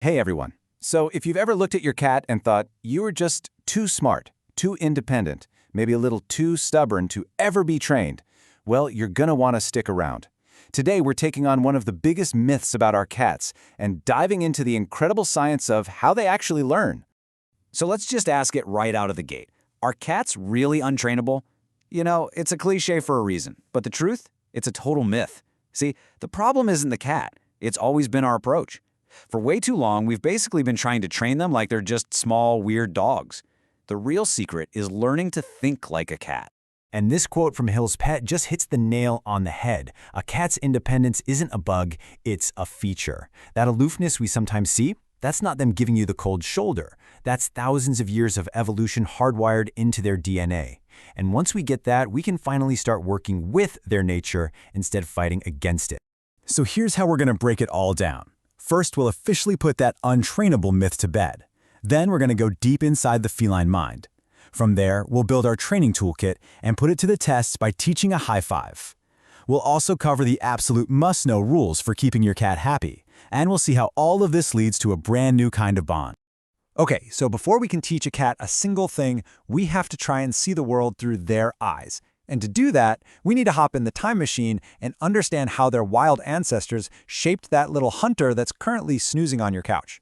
Hey everyone. So if you've ever looked at your cat and thought you were just too smart, too independent, maybe a little too stubborn to ever be trained, well, you're gonna want to stick around. Today we're taking on one of the biggest myths about our cats and diving into the incredible science of how they actually learn. So let's just ask it right out of the gate. Are cats really untrainable? It's a cliche for a reason, but the truth? It's a total myth. See, the problem isn't the cat. It's always been our approach. For way too long, we've basically been trying to train them like they're just small, weird dogs. The real secret is learning to think like a cat. And this quote from Hill's Pet just hits the nail on the head. A cat's independence isn't a bug, it's a feature. That aloofness we sometimes see, that's not them giving you the cold shoulder. That's thousands of years of evolution hardwired into their DNA. And once we get that, we can finally start working with their nature instead of fighting against it. So here's how we're going to break it all down. First, we'll officially put that untrainable myth to bed. Then we're going to go deep inside the feline mind. From there, we'll build our training toolkit and put it to the test by teaching a high five. We'll also cover the absolute must-know rules for keeping your cat happy, and we'll see how all of this leads to a brand new kind of bond. Okay, so before we can teach a cat a single thing, we have to try and see the world through their eyes. And to do that, we need to hop in the time machine and understand how their wild ancestors shaped that little hunter that's currently snoozing on your couch.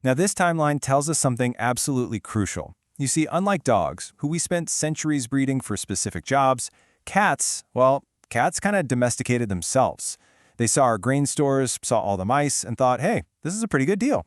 Now this timeline tells us something absolutely crucial. You see, unlike dogs, who we spent centuries breeding for specific jobs, cats kind of domesticated themselves. They saw our grain stores, saw all the mice, and thought, hey, this is a pretty good deal.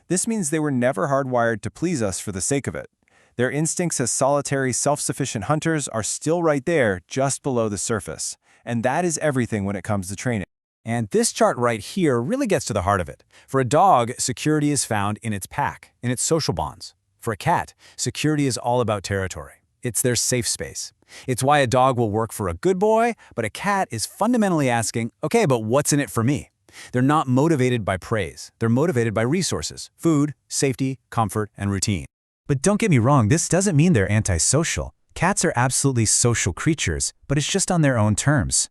This means they were never hardwired to please us for the sake of it. Their instincts as solitary, self-sufficient hunters are still right there, just below the surface. And that is everything when it comes to training. And this chart right here really gets to the heart of it. For a dog, security is found in its pack, in its social bonds. For a cat, security is all about territory. It's their safe space. It's why a dog will work for a good boy, but a cat is fundamentally asking, okay, but what's in it for me? They're not motivated by praise. They're motivated by resources, food, safety, comfort, and routine. But don't get me wrong, this doesn't mean they're antisocial. Cats are absolutely social creatures, but it's just on their own terms.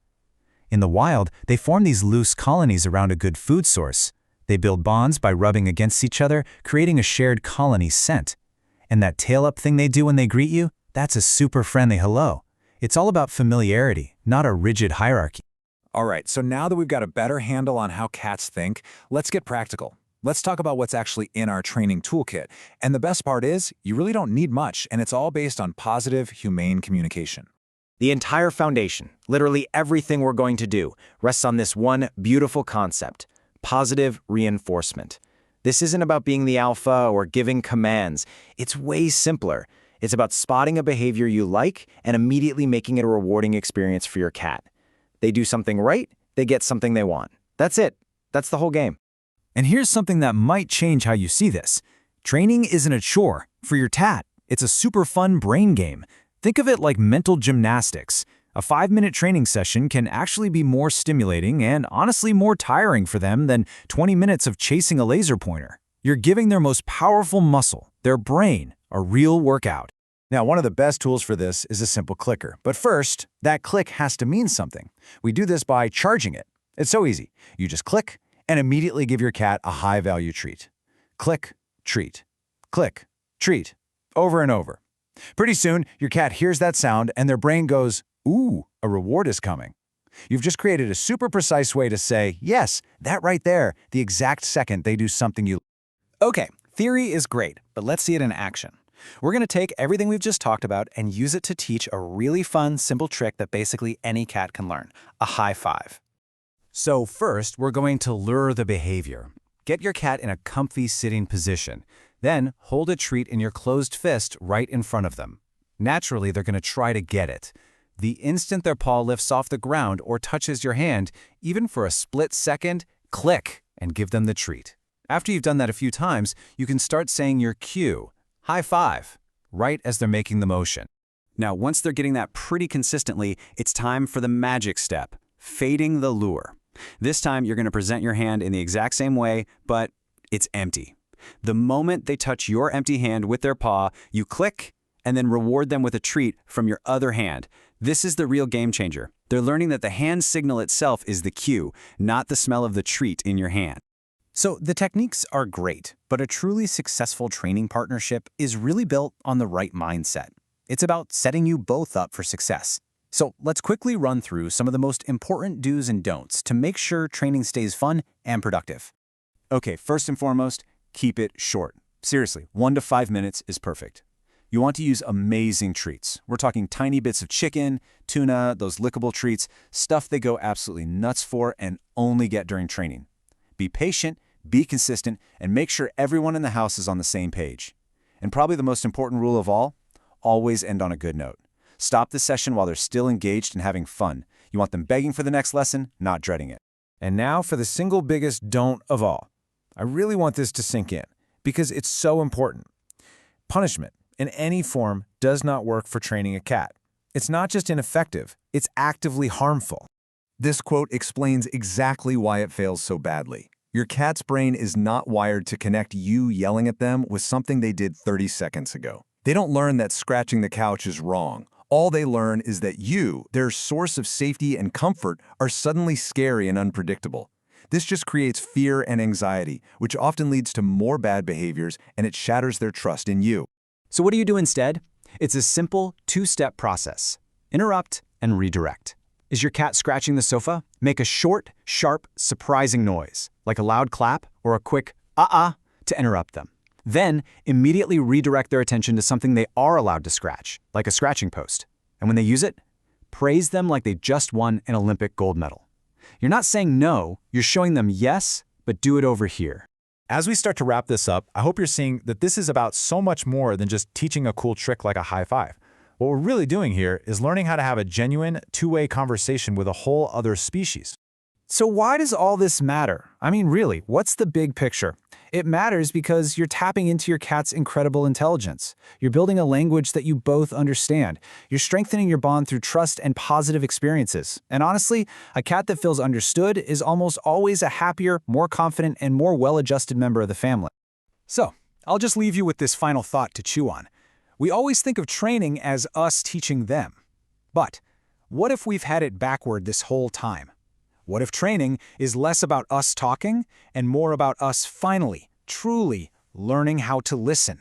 In the wild, they form these loose colonies around a good food source. They build bonds by rubbing against each other, creating a shared colony scent. And that tail-up thing they do when they greet you, that's a super friendly hello. It's all about familiarity, not a rigid hierarchy. All right, so now that we've got a better handle on how cats think, let's get practical. Let's talk about what's actually in our training toolkit. And the best part is, you really don't need much, and it's all based on positive, humane communication. The entire foundation, literally everything we're going to do, rests on this one beautiful concept: positive reinforcement. This isn't about being the alpha or giving commands. It's way simpler. It's about spotting a behavior you like and immediately making it a rewarding experience for your cat. They do something right, they get something they want. That's it. That's the whole game. And here's something that might change how you see this. Training isn't a chore. For your cat, it's a super fun brain game. Think of it like mental gymnastics. A 5-minute training session can actually be more stimulating and honestly more tiring for them than 20 minutes of chasing a laser pointer. You're giving their most powerful muscle, their brain, a real workout. Now, one of the best tools for this is a simple clicker. But first, that click has to mean something. We do this by charging it. It's so easy. You just click and immediately give your cat a high-value treat. Click, treat. Click, treat. Over and over. Pretty soon, your cat hears that sound and their brain goes, ooh, a reward is coming. You've just created a super precise way to say, yes, that right there, the exact second they do something you. Okay, theory is great, but let's see it in action. We're going to take everything we've just talked about and use it to teach a really fun, simple trick that basically any cat can learn: a high five. So first, we're going to lure the behavior. Get your cat in a comfy sitting position. Then hold a treat in your closed fist right in front of them. Naturally, they're going to try to get it. The instant their paw lifts off the ground or touches your hand, even for a split second, click and give them the treat. After you've done that a few times, you can start saying your cue, high five, right as they're making the motion. Now, once they're getting that pretty consistently, it's time for the magic step, fading the lure. This time, you're going to present your hand in the exact same way, but it's empty. The moment they touch your empty hand with their paw, you click and then reward them with a treat from your other hand. This is the real game changer. They're learning that the hand signal itself is the cue, not the smell of the treat in your hand. So the techniques are great, but a truly successful training partnership is really built on the right mindset. It's about setting you both up for success. So let's quickly run through some of the most important do's and don'ts to make sure training stays fun and productive. Okay, first and foremost, keep it short. Seriously, 1 to 5 minutes is perfect. You want to use amazing treats. We're talking tiny bits of chicken, tuna, those lickable treats, stuff they go absolutely nuts for and only get during training. Be patient, be consistent, and make sure everyone in the house is on the same page. And probably the most important rule of all, always end on a good note. Stop the session while they're still engaged and having fun. You want them begging for the next lesson, not dreading it. And now for the single biggest don't of all. I really want this to sink in because it's so important. Punishment in any form does not work for training a cat. It's not just ineffective, it's actively harmful. This quote explains exactly why it fails so badly. Your cat's brain is not wired to connect you yelling at them with something they did 30 seconds ago. They don't learn that scratching the couch is wrong. All they learn is that you, their source of safety and comfort, are suddenly scary and unpredictable. This just creates fear and anxiety, which often leads to more bad behaviors, and it shatters their trust in you. So what do you do instead? It's a simple 2-step process. Interrupt and redirect. Is your cat scratching the sofa? Make a short, sharp, surprising noise, like a loud clap or a quick to interrupt them. Then, immediately redirect their attention to something they are allowed to scratch, like a scratching post. And when they use it, praise them like they just won an Olympic gold medal. You're not saying no, you're showing them yes, but do it over here. As we start to wrap this up, I hope you're seeing that this is about so much more than just teaching a cool trick like a high five. What we're really doing here is learning how to have a genuine, two-way conversation with a whole other species. So why does all this matter? I mean, really, what's the big picture? It matters because you're tapping into your cat's incredible intelligence. You're building a language that you both understand. You're strengthening your bond through trust and positive experiences. And honestly, a cat that feels understood is almost always a happier, more confident, and more well-adjusted member of the family. So, I'll just leave you with this final thought to chew on. We always think of training as us teaching them. But what if we've had it backward this whole time? What if training is less about us talking and more about us finally, truly learning how to listen?